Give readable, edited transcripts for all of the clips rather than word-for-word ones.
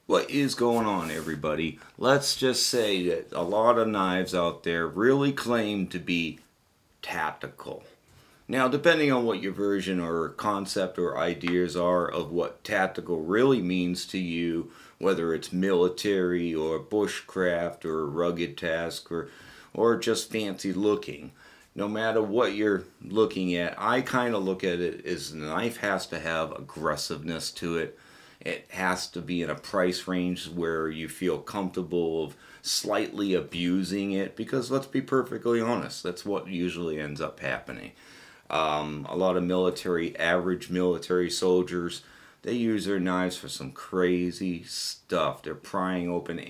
What is going on, everybody? Let's just say that a lot of knives out there really claim to be tactical. Now, depending on what your version or concept or ideas are of what tactical really means to you, whether it's military or bushcraft or rugged task or just fancy looking, no matter what you're looking at, I kind of look at it as the knife has to have aggressiveness to it. It has to be in a price range where you feel comfortable of slightly abusing it, because let's be perfectly honest, that's what usually ends up happening. A lot of average military soldiers, they use their knives for some crazy stuff. They're prying open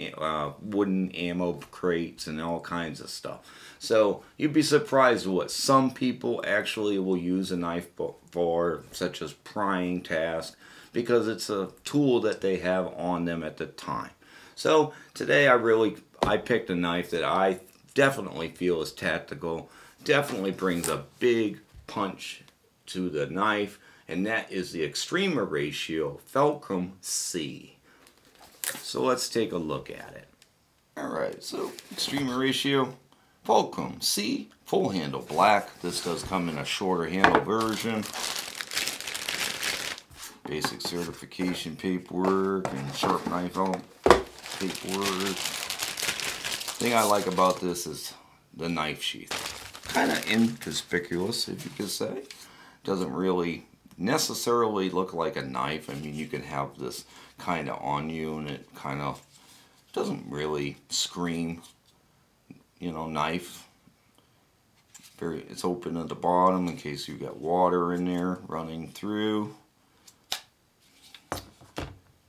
wooden ammo crates and all kinds of stuff. So you'd be surprised what some people actually will use a knife for, such as prying task, because it's a tool that they have on them at the time. So today I picked a knife that I definitely feel is tactical, definitely brings a big punch to the knife, and that is the Extrema ratio Fulcrum C. So let's take a look at it. Alright, so Extrema ratio Fulcrum C, full handle black. This does come in a shorter handle version. Basic certification paperwork and sharp knife out paperwork. Thing I like about this is the knife sheath. Kind of inconspicuous, if you could say. Doesn't really necessarily look like a knife. I mean, you can have this kind of on you and it kind of doesn't really scream, you know, knife. It's open at the bottom in case you got water in there running through.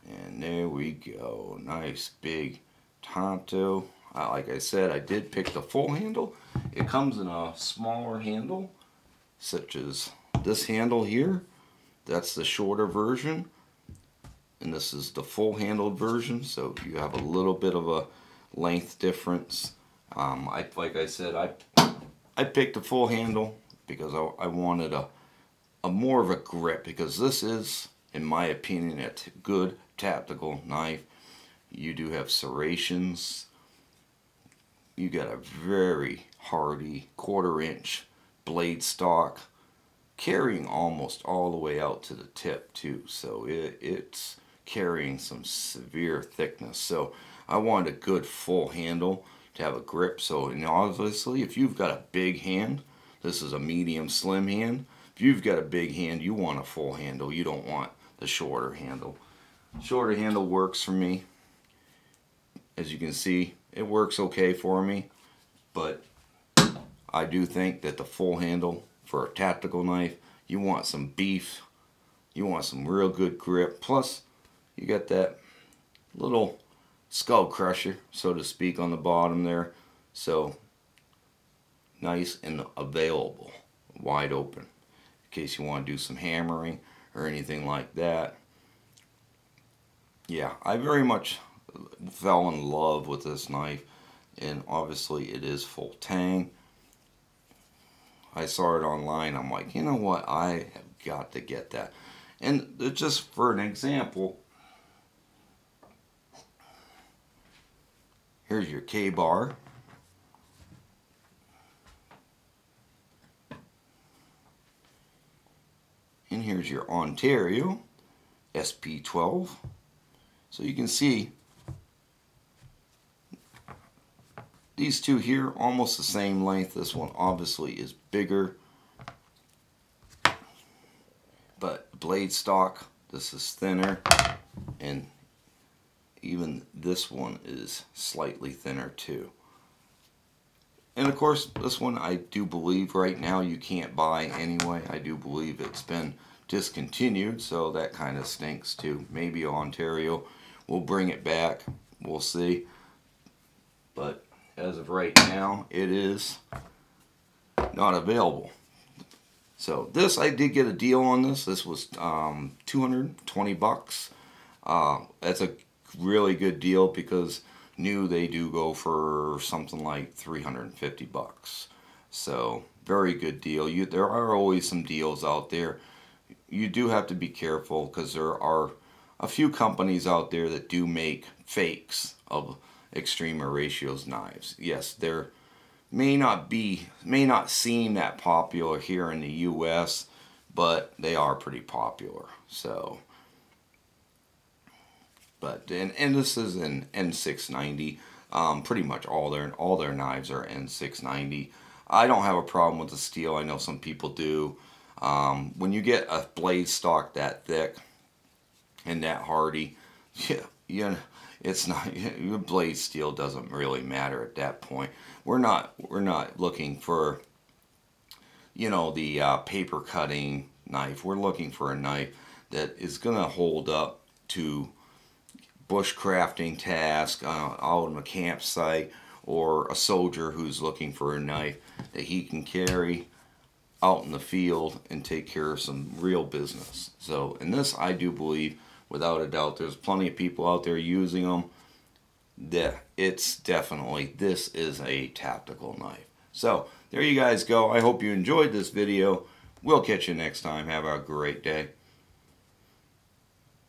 And there we go. Nice big Tanto. Like I said, I did pick the full handle. It comes in a smaller handle, such as this handle here. That's the shorter version. And this is the full handled version. So you have a little bit of a length difference. Like I said, I picked the full handle because I wanted a more of a grip, because this is, in my opinion, a good tactical knife. You do have serrations. You got a very Hearty 1/4 inch blade stock, carrying almost all the way out to the tip too. So it's carrying some severe thickness. So I wanted a good full handle to have a grip. So, and obviously, if you've got a big hand, this is a medium slim hand. If you've got a big hand, you want a full handle. You don't want the shorter handle. Shorter handle works for me. As you can see, it works okay for me, but I do think that the full handle for a tactical knife, you want some beef, you want some real good grip, plus you got that little skull crusher, so to speak, on the bottom there. So nice and available, wide open, in case you want to do some hammering or anything like that. Yeah, I very much fell in love with this knife, and obviously it is full tang. I saw it online, I'm like, you know what, I have got to get that. And just for an example, here's your K-bar. And here's your Ontario SP12. So you can see these two here almost the same length. This one obviously is bigger, but blade stock, this is thinner, and even this one is slightly thinner too. And of course, this one I do believe right now you can't buy anyway. I do believe it's been discontinued, so that kind of stinks too. Maybe Ontario will bring it back, we'll see. But as of right now, it is not available. So this, I did get a deal on this. This was 220 bucks. That's a really good deal, because new they do go for something like 350 bucks. So very good deal. There are always some deals out there. You do have to be careful, because there are a few companies out there that do make fakes of Extrema ratios knives. Yes, they're may not seem that popular here in the US, but they are pretty popular. So, but and this is an N690. Pretty much all their knives are N690. I don't have a problem with the steel. I know some people do. When you get a blade stock that thick and that hardy, yeah, it's not, your blade steel doesn't really matter at that point. We're not looking for, you know, the paper cutting knife. We're looking for a knife that is going to hold up to bushcrafting task out on a campsite, or a soldier who's looking for a knife that he can carry out in the field and take care of some real business. So in this, I do believe, without a doubt, there's plenty of people out there using them, that it's definitely, this is a tactical knife. So there you guys go. I hope you enjoyed this video. We'll catch you next time. Have a great day.